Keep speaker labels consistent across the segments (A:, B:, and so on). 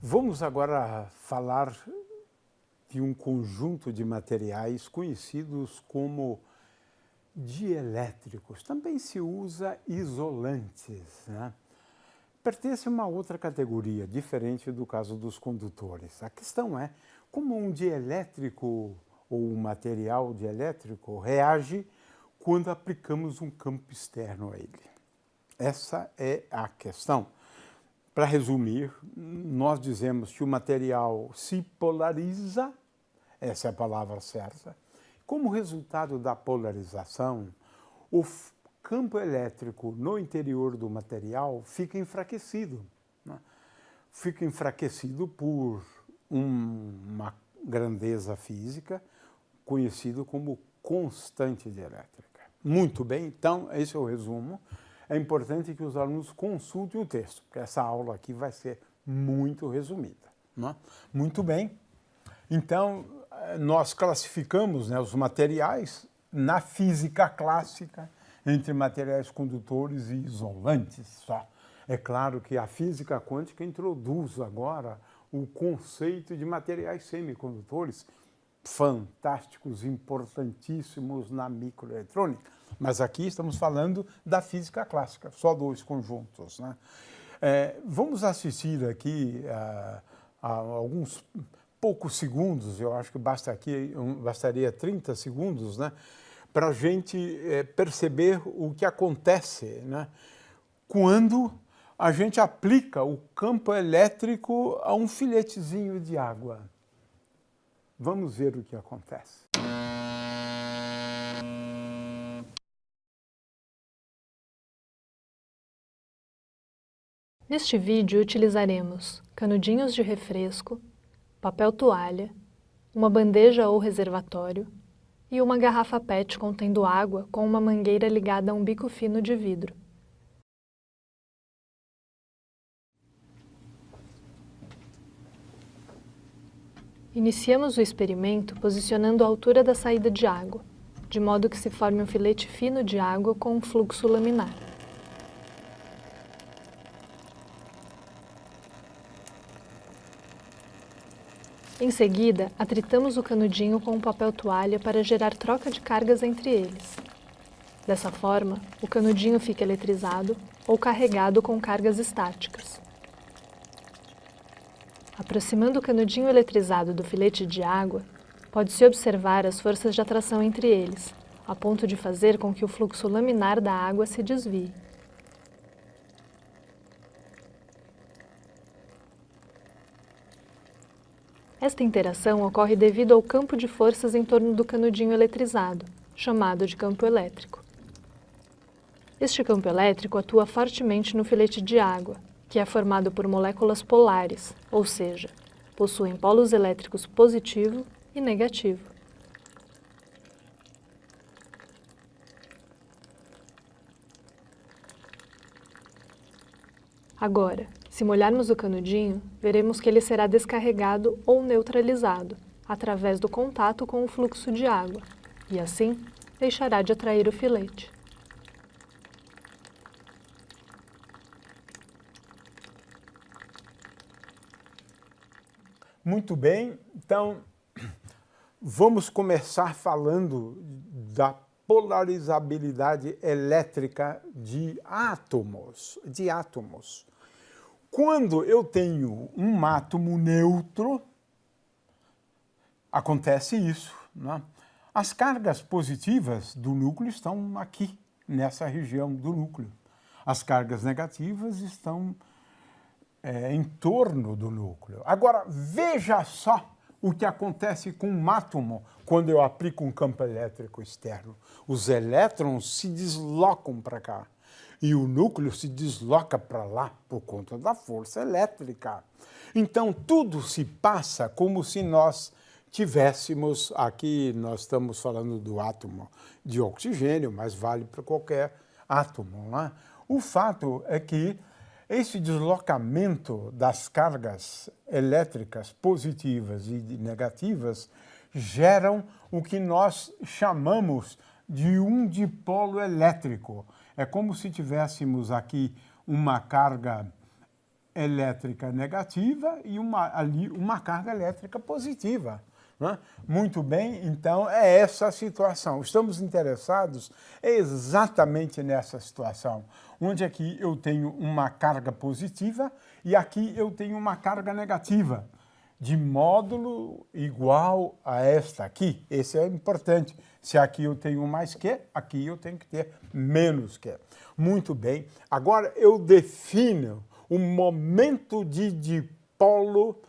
A: Vamos agora falar de um conjunto de materiais conhecidos como dielétricos. Também se usa isolantes, né? Pertence a uma outra categoria, diferente do caso dos condutores. A questão é como um dielétrico ou um material dielétrico reage quando aplicamos um campo externo a ele. Essa é a questão. Para resumir, nós dizemos que o material se polariza, essa é a palavra certa. Como resultado da polarização, o campo elétrico no interior do material fica enfraquecido. Né? Fica enfraquecido por uma grandeza física conhecido como constante dielétrica. Muito bem, então esse é o resumo. É importante que os alunos consultem o texto, porque essa aula aqui vai ser muito resumida. Né? Muito bem. Então, nós classificamos, né, os materiais na física clássica entre materiais condutores e isolantes só. É claro que a física quântica introduz agora o conceito de materiais semicondutores fantásticos, importantíssimos na microeletrônica. Mas aqui estamos falando da física clássica, só dois conjuntos. Né? Vamos assistir aqui a alguns poucos segundos, eu acho que bastaria 30 segundos, né, para a gente perceber o que acontece, né, quando a gente aplica o campo elétrico a um filetezinho de água. Vamos ver o que acontece.
B: Neste vídeo utilizaremos canudinhos de refresco, papel toalha, uma bandeja ou reservatório e uma garrafa PET contendo água com uma mangueira ligada a um bico fino de vidro. Iniciamos o experimento posicionando a altura da saída de água, de modo que se forme um filete fino de água com um fluxo laminar. Em seguida, atritamos o canudinho com um papel toalha para gerar troca de cargas entre eles. Dessa forma, o canudinho fica eletrizado ou carregado com cargas estáticas. Aproximando o canudinho eletrizado do filete de água, pode-se observar as forças de atração entre eles, a ponto de fazer com que o fluxo laminar da água se desvie. Esta interação ocorre devido ao campo de forças em torno do canudinho eletrizado, chamado de campo elétrico. Este campo elétrico atua fortemente no filete de água, que é formado por moléculas polares, ou seja, possuem polos elétricos positivo e negativo. Agora, se molharmos o canudinho, veremos que ele será descarregado ou neutralizado, através do contato com o fluxo de água, e assim deixará de atrair o filete.
A: Muito bem, então vamos começar falando da polarizabilidade elétrica de átomos. Quando eu tenho um átomo neutro, acontece isso, né? As cargas positivas do núcleo estão aqui, nessa região do núcleo. As cargas negativas estão em torno do núcleo. Agora, veja só o que acontece com um átomo quando eu aplico um campo elétrico externo. Os elétrons se deslocam para cá e o núcleo se desloca para lá por conta da força elétrica. Então, tudo se passa como se nós tivéssemos, aqui nós estamos falando do átomo de oxigênio, mas vale para qualquer átomo, né? O fato é que esse deslocamento das cargas elétricas positivas e negativas geram o que nós chamamos de um dipolo elétrico. É como se tivéssemos aqui uma carga elétrica negativa e ali uma carga elétrica positiva. Né? Muito bem, então é essa a situação. Estamos interessados exatamente nessa situação, onde aqui eu tenho uma carga positiva e aqui eu tenho uma carga negativa, de módulo igual a esta aqui. Esse é importante. Se aqui eu tenho mais que, aqui eu tenho que ter menos que. Muito bem. Agora eu defino o momento de dipolo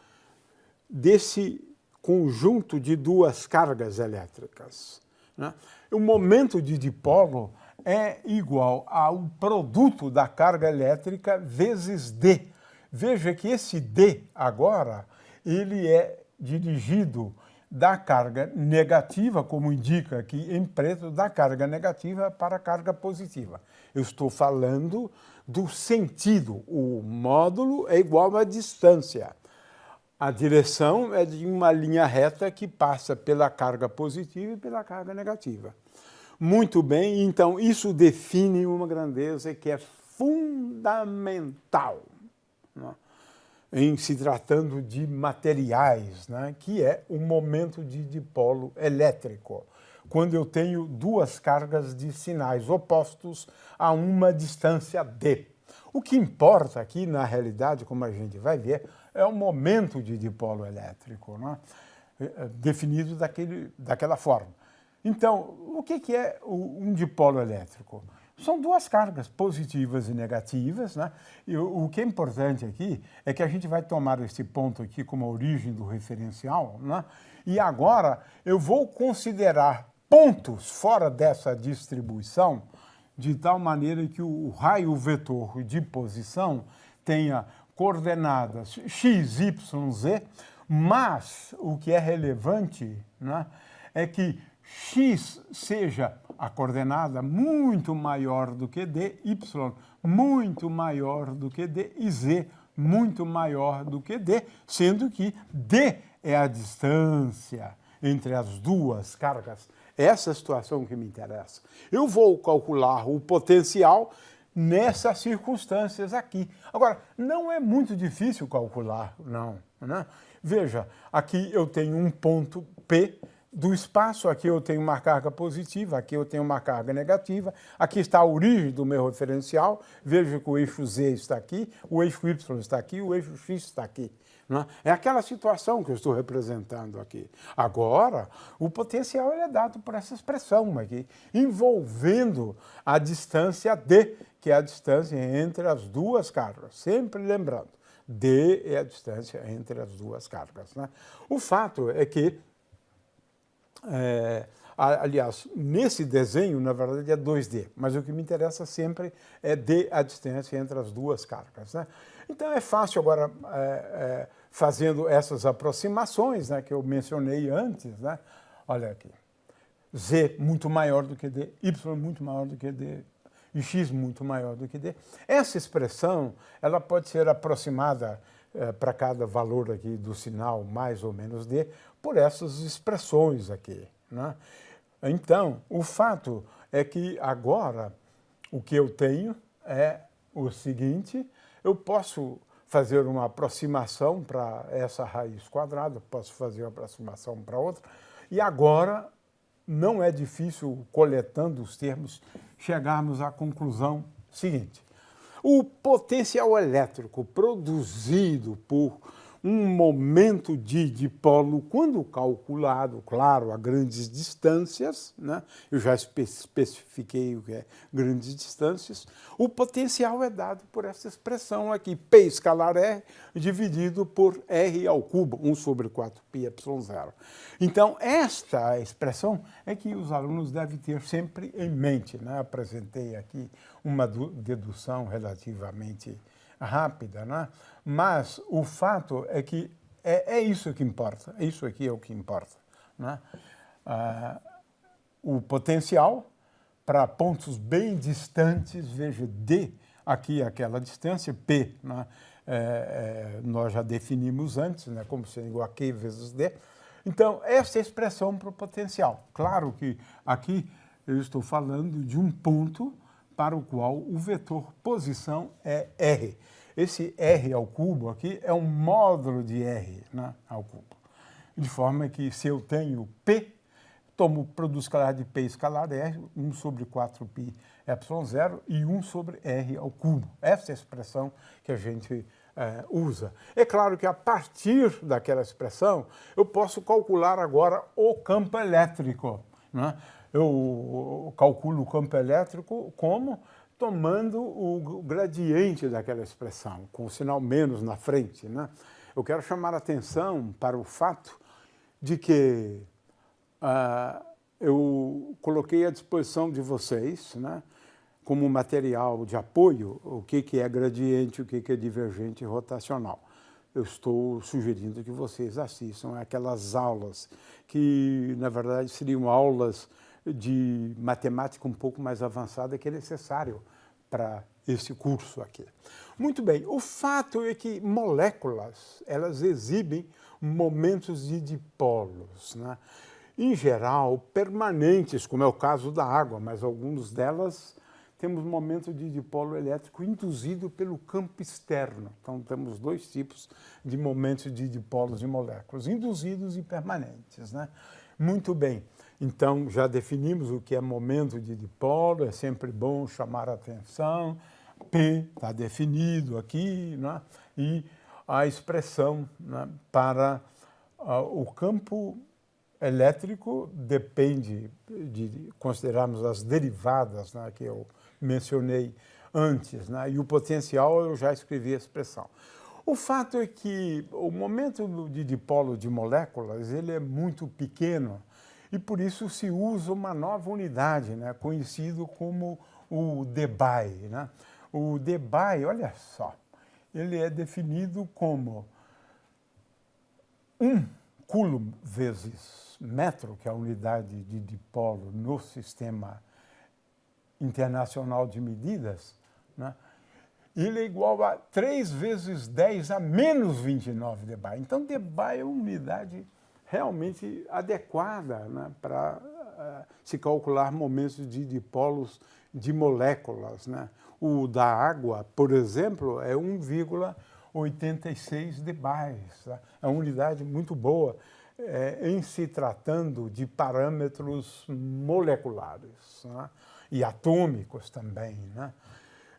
A: desse conjunto de duas cargas elétricas. Né? O momento de dipolo é igual ao produto da carga elétrica vezes D. Veja que esse D agora, ele é dirigido da carga negativa, como indica aqui em preto, da carga negativa para a carga positiva. Eu estou falando do sentido. O módulo é igual à distância. A direção é de uma linha reta que passa pela carga positiva e pela carga negativa. Muito bem, então isso define uma grandeza que é fundamental, né, em se tratando de materiais, né, que é o momento de dipolo elétrico, quando eu tenho duas cargas de sinais opostos a uma distância d. O que importa aqui, na realidade, como a gente vai ver, é o momento de dipolo elétrico, né? Definido daquela forma. Então, o que é um dipolo elétrico? São duas cargas positivas e negativas, né? E o que é importante aqui é que a gente vai tomar esse ponto aqui como a origem do referencial, né? E agora eu vou considerar pontos fora dessa distribuição de tal maneira que o raio vetor de posição tenha coordenadas x, y, z, mas o que é relevante, né, é que x seja a coordenada muito maior do que d, y muito maior do que d e z muito maior do que d, sendo que d é a distância entre as duas cargas. Essa é a situação que me interessa. Eu vou calcular o potencial nessas circunstâncias aqui. Agora, não é muito difícil calcular, não, né? Veja, aqui eu tenho um ponto P do espaço, aqui eu tenho uma carga positiva, aqui eu tenho uma carga negativa, aqui está a origem do meu referencial, veja que o eixo Z está aqui, o eixo Y está aqui, o eixo X está aqui. Né? É aquela situação que eu estou representando aqui. Agora, o potencial é dado por essa expressão aqui, envolvendo a distância D, que é a distância entre as duas cargas. Sempre lembrando, D é a distância entre as duas cargas. Né? O fato é que, aliás, nesse desenho, na verdade, é 2D, mas o que me interessa sempre é D, a distância entre as duas cargas. Né? Então, é fácil agora, fazendo essas aproximações, né, que eu mencionei antes, né? Olha aqui, Z muito maior do que D, Y muito maior do que D, e X muito maior do que D. Essa expressão, ela pode ser aproximada para cada valor aqui do sinal, mais ou menos D, por essas expressões aqui, né? Então, o fato é que agora o que eu tenho é o seguinte: eu posso fazer uma aproximação para essa raiz quadrada, posso fazer uma aproximação para outra, e agora não é difícil, coletando os termos, chegarmos à conclusão seguinte: o potencial elétrico produzido por um momento de dipolo, quando calculado, claro, a grandes distâncias, né? Eu já especifiquei o que é grandes distâncias, o potencial é dado por essa expressão aqui, P escalar R dividido por R ao cubo, 1 sobre 4πε0. Então, esta expressão é que os alunos devem ter sempre em mente, né? Apresentei aqui uma dedução relativamente rápida, né? Mas o fato é que é isso que importa, isso aqui é o que importa, né? O potencial para pontos bem distantes, veja, D, aqui aquela distância, P, né? Nós já definimos antes, né? Como sendo igual a Q vezes D. Então, essa é a expressão para o potencial. Claro que aqui eu estou falando de um ponto para o qual o vetor posição é R. esse R ao cubo aqui é um módulo de R, né, ao cubo. De forma que se eu tenho P, tomo o produto escalar de P escalar R, 1 sobre 4π epsilon 0 e 1 sobre R ao cubo. Essa é a expressão que a gente usa. É claro que a partir daquela expressão eu posso calcular agora o campo elétrico, né? Eu calculo o campo elétrico como? Tomando o gradiente daquela expressão, com o sinal menos na frente, né? Eu quero chamar a atenção para o fato de que eu coloquei à disposição de vocês, né, como material de apoio, o que é gradiente, o que é divergente rotacional. Eu estou sugerindo que vocês assistam aquelas aulas que, na verdade, seriam aulas de matemática um pouco mais avançada que é necessário para esse curso aqui. Muito bem, o fato é que moléculas, elas exibem momentos de dipolos, né? Em geral, permanentes, como é o caso da água, mas algumas delas temos momento de dipolo elétrico induzido pelo campo externo. Então, temos dois tipos de momentos de dipolos de moléculas, induzidos e permanentes, né? Muito bem. Então, já definimos o que é momento de dipolo, é sempre bom chamar a atenção. P está definido aqui, né? E a expressão, né, para o campo elétrico depende de considerarmos as derivadas, né, que eu mencionei antes, né, e o potencial eu já escrevi a expressão. O fato é que o momento de dipolo de moléculas ele é muito pequeno e por isso se usa uma nova unidade, né, conhecido como o debye, né? O debye, olha só, ele é definido como 1 coulomb vezes metro, que é a unidade de dipolo no sistema internacional de medidas, né? Ele é igual a 3 vezes 10 a menos 29 debye. Então, debye é uma unidade realmente adequada, né, para se calcular momentos de dipolos de moléculas, né? O da água, por exemplo, é 1,86 debyes. Tá? É uma unidade muito boa em se tratando de parâmetros moleculares, né? E atômicos também, né?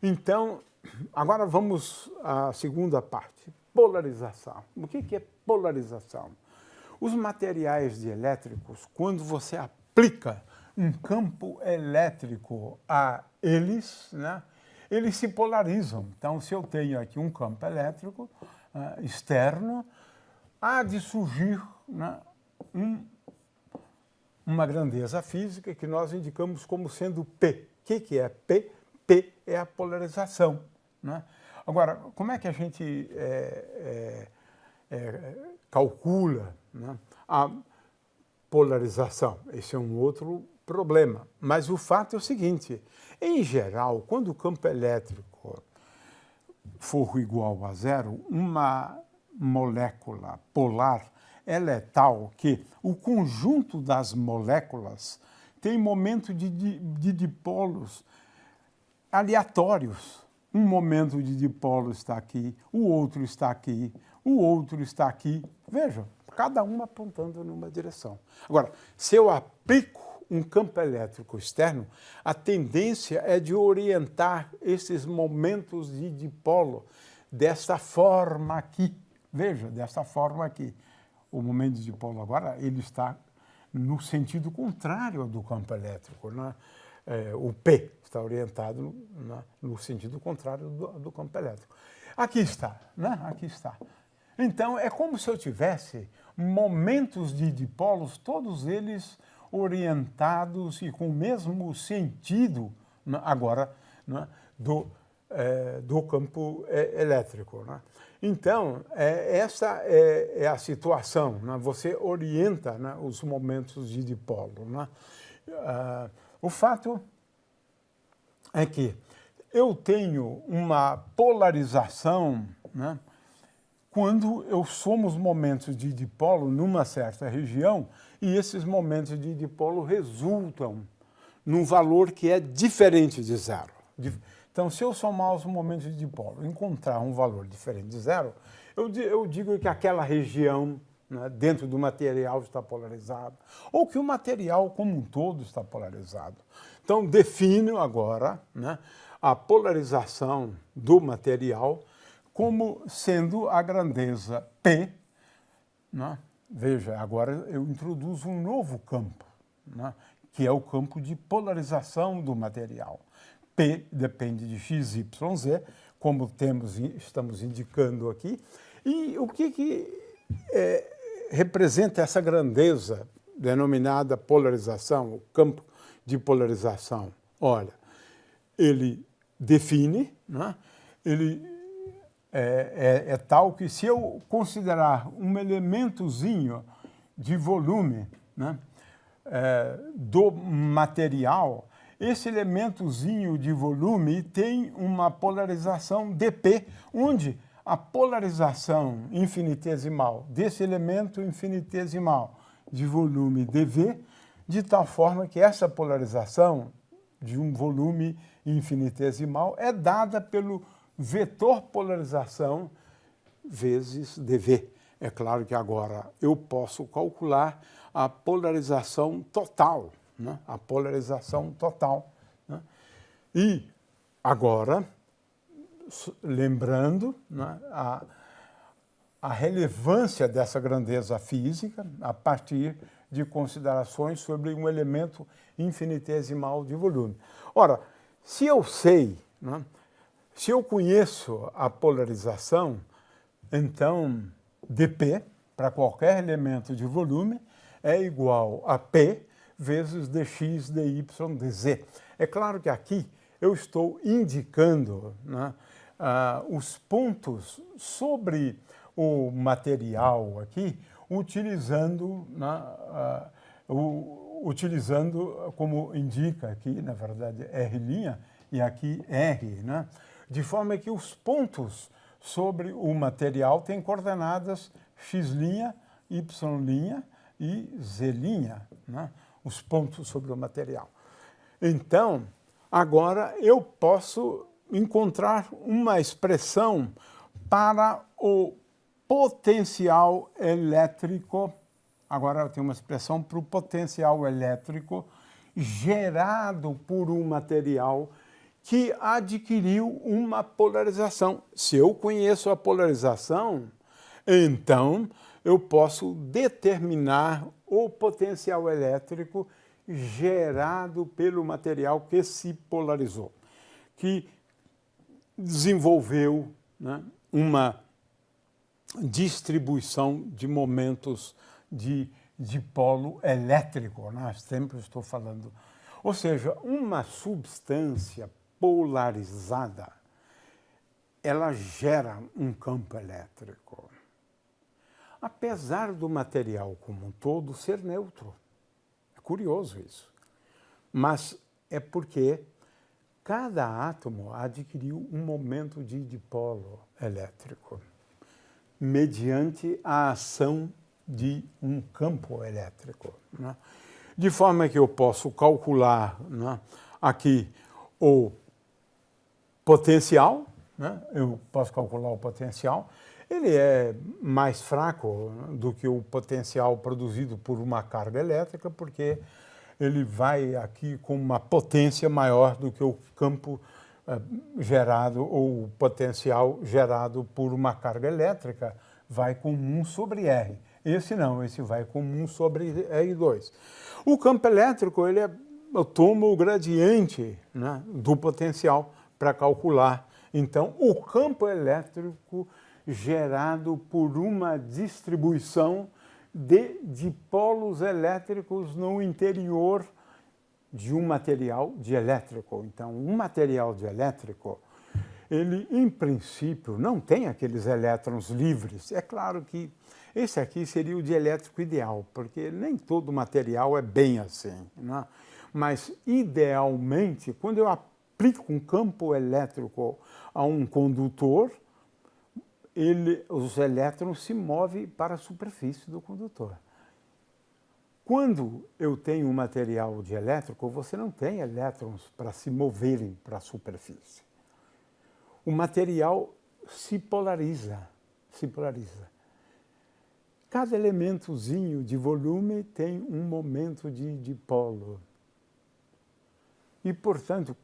A: Então, agora vamos à segunda parte, polarização. O que é polarização? Os materiais dielétricos, quando você aplica um campo elétrico a eles, né, eles se polarizam. Então, se eu tenho aqui um campo elétrico externo, há de surgir, né, uma grandeza física que nós indicamos como sendo P. O que é P? P é a polarização, né? Agora, como é que a gente calcula, né, a polarização? Esse é um outro problema. Mas o fato é o seguinte, em geral, quando o campo elétrico for igual a zero, uma molécula polar ela é tal que o conjunto das moléculas tem momento de dipolos aleatórios. Um momento de dipolo está aqui, o outro está aqui, o outro está aqui. Veja, cada um apontando numa direção. Agora, se eu aplico um campo elétrico externo, a tendência é de orientar esses momentos de dipolo desta forma aqui. Veja, desta forma aqui. O momento de dipolo agora ele está no sentido contrário do campo elétrico, né? O P está orientado no sentido contrário do campo elétrico. Aqui está, né? Aqui está. Então, é como se eu tivesse momentos de dipolos, todos eles orientados e com o mesmo sentido, né, agora, né, do campo elétrico, né? Então, essa é a situação, né? Você orienta, né, os momentos de dipolo, né? O fato é que eu tenho uma polarização, né, quando eu somo os momentos de dipolo numa certa região e esses momentos de dipolo resultam num valor que é diferente de zero. Então, se eu somar os momentos de dipolo e encontrar um valor diferente de zero, eu digo que aquela região, né, dentro do material está polarizado, ou que o material como um todo está polarizado. Então, defino agora, né, a polarização do material como sendo a grandeza P, né? Veja, agora eu introduzo um novo campo, né, que é o campo de polarização do material. P depende de x, y, z, como estamos indicando aqui. E o que representa essa grandeza denominada polarização, o campo de polarização? Olha, ele define, né, ele é tal que se eu considerar um elementozinho de volume, né, do material, esse elementozinho de volume tem uma polarização dp, onde a polarização infinitesimal desse elemento infinitesimal de volume dv, de tal forma que essa polarização de um volume infinitesimal é dada pelo vetor polarização vezes dv. É claro que agora eu posso calcular a polarização total, né? A polarização total, né? E agora, lembrando, né, a relevância dessa grandeza física a partir de considerações sobre um elemento infinitesimal de volume. Ora, se eu sei, né, se eu conheço a polarização, então dp, para qualquer elemento de volume, é igual a P vezes dx, dy, dz. É claro que aqui eu estou indicando, né, os pontos sobre o material aqui, utilizando, né, utilizando como indica aqui, na verdade, R' e aqui R, né, de forma que os pontos sobre o material têm coordenadas x', y' e z', né? Os pontos sobre o material. Então, agora eu posso encontrar uma expressão para o potencial elétrico. Agora eu tenho uma expressão para o potencial elétrico gerado por um material que adquiriu uma polarização. Se eu conheço a polarização, então eu posso determinar o potencial elétrico gerado pelo material que se polarizou, que desenvolveu, né, uma distribuição de momentos de dipolo elétrico, né? Sempre estou falando. Ou seja, uma substância polarizada, ela gera um campo elétrico. Apesar do material como um todo ser neutro. É curioso isso. Mas é porque cada átomo adquiriu um momento de dipolo elétrico, mediante a ação de um campo elétrico, né? De forma que eu posso calcular, né, aqui o potencial, né? Eu posso calcular o potencial. Ele é mais fraco do que o potencial produzido por uma carga elétrica, porque ele vai aqui com uma potência maior do que o campo gerado, ou o potencial gerado por uma carga elétrica, vai com 1 sobre R. Esse não, esse vai com 1 sobre R2. O campo elétrico, eu tomo o gradiente, né, do potencial para calcular. Então, o campo elétrico gerado por uma distribuição de dipolos elétricos no interior de um material dielétrico. Então, um material dielétrico, ele, em princípio, não tem aqueles elétrons livres. É claro que esse aqui seria o dielétrico ideal, porque nem todo material é bem assim, né? Mas, idealmente, quando eu aplico um campo elétrico a um condutor, os elétrons se movem para a superfície do condutor. Quando eu tenho um material dielétrico, você não tem elétrons para se moverem para a superfície. o material se polariza. Cada elementozinho de volume tem um momento de dipolo. E, portanto,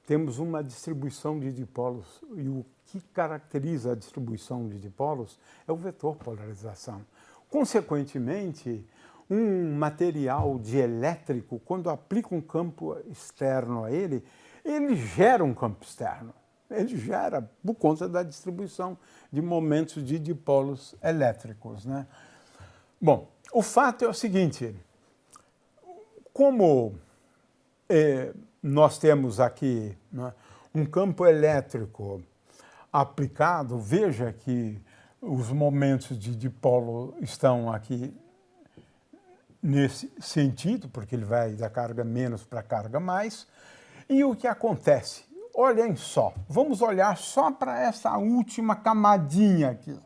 A: temos uma distribuição de dipolos. E o que caracteriza a distribuição de dipolos é o vetor polarização. Consequentemente, um material dielétrico, quando aplica um campo externo a ele, ele gera um campo externo. Ele gera por conta da distribuição de momentos de dipolos elétricos, né? Bom, o fato é o seguinte, como nós temos aqui, né, um campo elétrico aplicado, veja que os momentos de dipolo estão aqui nesse sentido, porque ele vai da carga menos para a carga mais. E o que acontece? Olhem só, vamos olhar só para essa última camadinha aqui.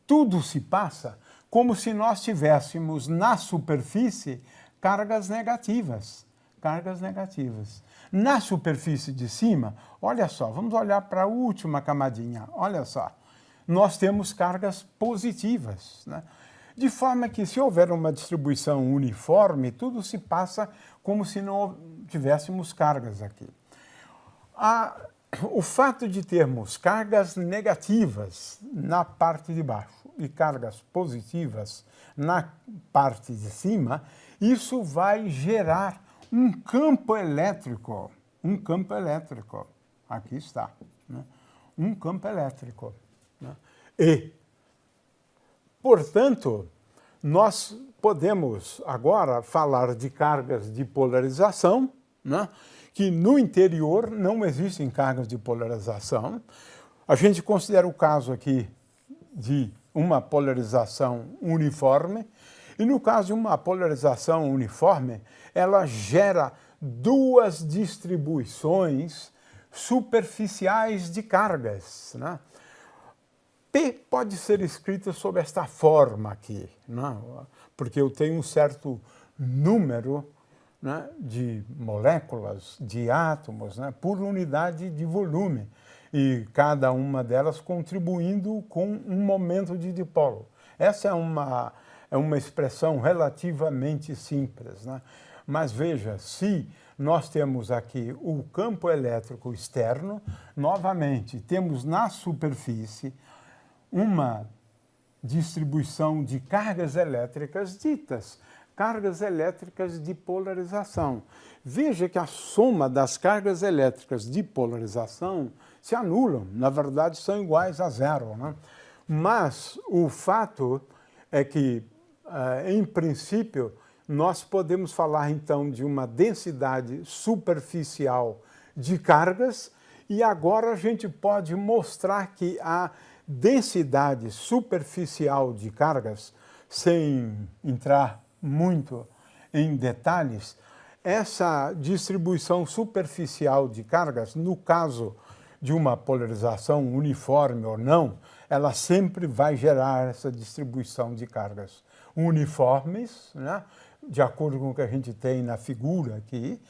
A: Tudo se passa como se nós tivéssemos na superfície cargas negativas. Na superfície de cima, olha só, vamos olhar para a última camadinha, olha só, nós temos cargas positivas, né? De forma que, se houver uma distribuição uniforme, tudo se passa como se não tivéssemos cargas aqui. O fato de termos cargas negativas na parte de baixo e cargas positivas na parte de cima, isso vai gerar um campo elétrico. Aqui está, né? Um campo elétrico, né? E, portanto, nós podemos agora falar de cargas de polarização, né? Que no interior não existem cargas de polarização. A gente considera o caso aqui de uma polarização uniforme, e no caso de uma polarização uniforme, ela gera duas distribuições superficiais de cargas, né? P pode ser escrita sob esta forma aqui, né? Porque eu tenho um certo número, né, de moléculas, de átomos, né, por unidade de volume, e cada uma delas contribuindo com um momento de dipolo. Essa é uma expressão relativamente simples, né? Mas veja, se nós temos aqui o campo elétrico externo, novamente temos na superfície uma distribuição de cargas elétricas ditas cargas elétricas de polarização. Veja que a soma das cargas elétricas de polarização se anulam, na verdade são iguais a zero, né? Mas o fato é que, em princípio, nós podemos falar então de uma densidade superficial de cargas, e agora a gente pode mostrar que a densidade superficial de cargas, sem entrar muito em detalhes, essa distribuição superficial de cargas, no caso de uma polarização uniforme ou não, ela sempre vai gerar essa distribuição de cargas uniformes, né, de acordo com o que a gente tem na figura aqui,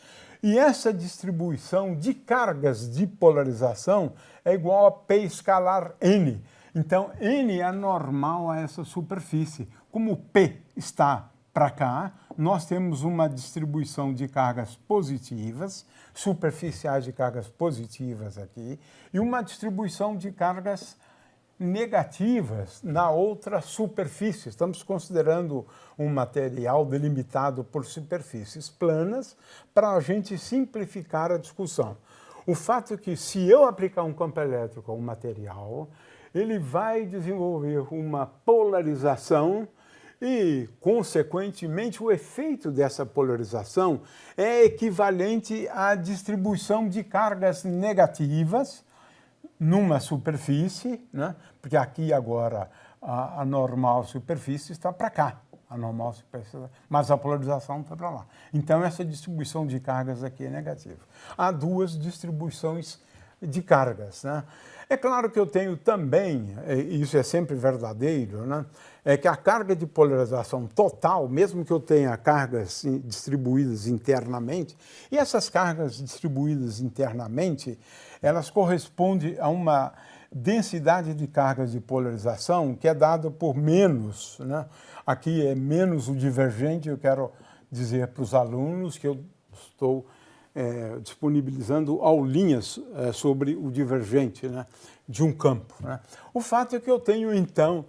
A: e essa distribuição de cargas de polarização é igual a P escalar N. Então, N é normal a essa superfície. Como P está para cá, nós temos uma distribuição de cargas positivas, superficiais de cargas positivas aqui, e uma distribuição de cargas negativas na outra superfície. Estamos considerando um material delimitado por superfícies planas para a gente simplificar a discussão. O fato é que, se eu aplicar um campo elétrico a um material, ele vai desenvolver uma polarização e, consequentemente, o efeito dessa polarização é equivalente à distribuição de cargas negativas numa superfície, né? Porque aqui agora a normal superfície está para cá, a normal superfície, mas a polarização está para lá. Então essa distribuição de cargas aqui é negativa. Há duas distribuições de cargas, né? É claro que eu tenho também, e isso é sempre verdadeiro, né? É que a carga de polarização total, mesmo que eu tenha cargas distribuídas internamente, e essas cargas distribuídas internamente, elas correspondem a uma densidade de cargas de polarização que é dada por menos, né? Aqui é menos o divergente, eu quero dizer para os alunos que eu estou disponibilizando aulinhas sobre o divergente, né, de um campo, né. O fato é que eu tenho, então,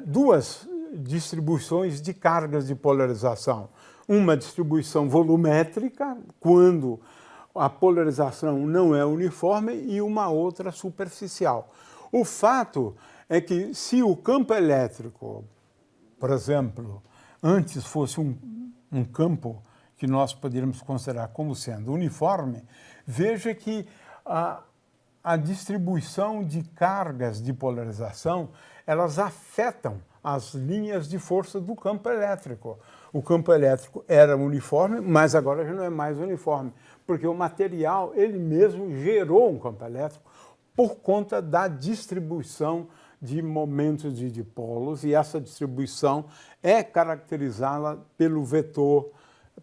A: duas distribuições de cargas de polarização. Uma distribuição volumétrica, quando a polarização não é uniforme, e uma outra superficial. O fato é que se o campo elétrico, por exemplo, antes fosse um campo que nós poderíamos considerar como sendo uniforme, veja que a distribuição de cargas de polarização, elas afetam as linhas de força do campo elétrico. O campo elétrico era uniforme, mas agora já não é mais uniforme, porque o material, ele mesmo gerou um campo elétrico por conta da distribuição de momentos de dipolos, e essa distribuição é caracterizada pelo vetor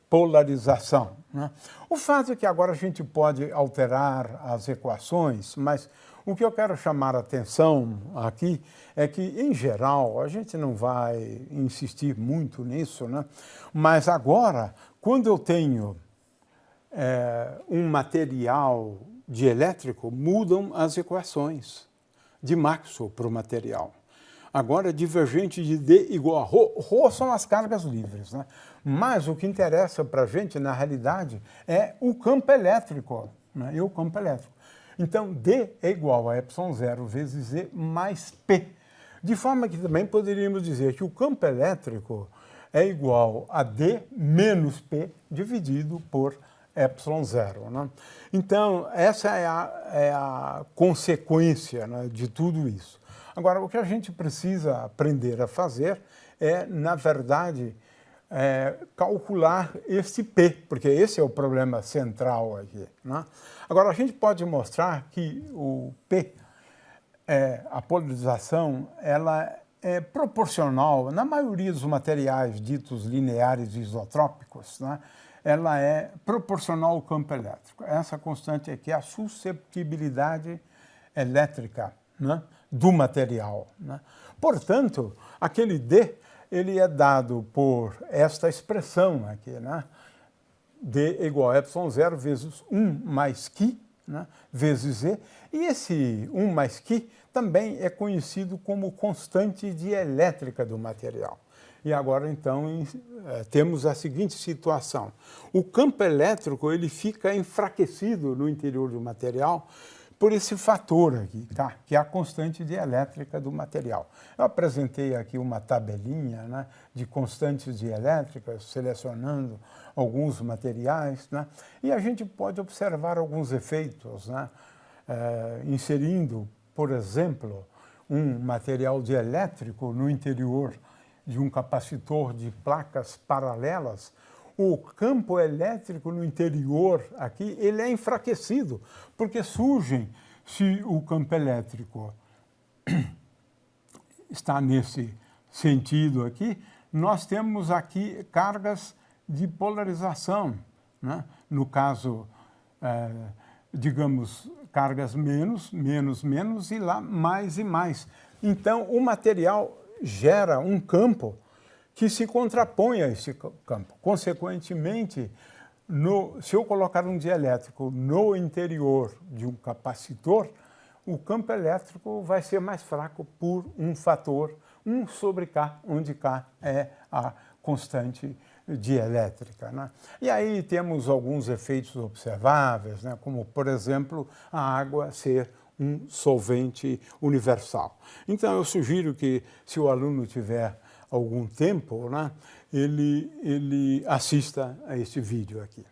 A: polarização, né? O fato é que agora a gente pode alterar as equações, mas o que eu quero chamar a atenção aqui é que, em geral, a gente não vai insistir muito nisso, né? Mas agora, quando eu tenho um material dielétrico, mudam as equações de Maxwell para o material. Agora, divergente de D igual a ρ. ρ são as cargas livres, né? Mas o que interessa para a gente, na realidade, é o campo elétrico, né? E o campo elétrico. Então, D é igual a ε0 vezes Z mais P. De forma que também poderíamos dizer que o campo elétrico é igual a D menos P dividido por ε0, né? Então, essa é a consequência, né, de tudo isso. Agora, o que a gente precisa aprender a fazer é, na verdade, calcular esse P, porque esse é o problema central aqui, né? Agora, a gente pode mostrar que o P, a polarização, ela é proporcional, na maioria dos materiais ditos lineares isotrópicos, né? Ela é proporcional ao campo elétrico. Essa constante aqui é a susceptibilidade elétrica, né, do material, né? Portanto, aquele D, ele é dado por esta expressão aqui, né? D é igual a ε0 vezes 1 mais Qi, né, vezes Z. E esse 1 mais Qi também é conhecido como constante dielétrica do material. E agora, então, temos a seguinte situação. O campo elétrico, ele fica enfraquecido no interior do material por esse fator aqui, tá? Que é a constante dielétrica do material. Eu apresentei aqui uma tabelinha, né, de constantes dielétricas, selecionando alguns materiais, né? E a gente pode observar alguns efeitos, né? Inserindo, por exemplo, um material dielétrico no interior de um capacitor de placas paralelas, o campo elétrico no interior aqui, ele é enfraquecido, porque surgem, se o campo elétrico está nesse sentido aqui, nós temos aqui cargas de polarização, né? No caso, digamos, cargas menos, menos, menos, e lá mais e mais. Então, o material gera um campo que se contrapõe a esse campo. Consequentemente, se eu colocar um dielétrico no interior de um capacitor, o campo elétrico vai ser mais fraco por um fator 1 sobre K, onde K é a constante dielétrica, né? E aí temos alguns efeitos observáveis, né? Como, por exemplo, a água ser um solvente universal. Então, eu sugiro que, se o aluno tiver algum tempo, né, ele assista a este vídeo aqui.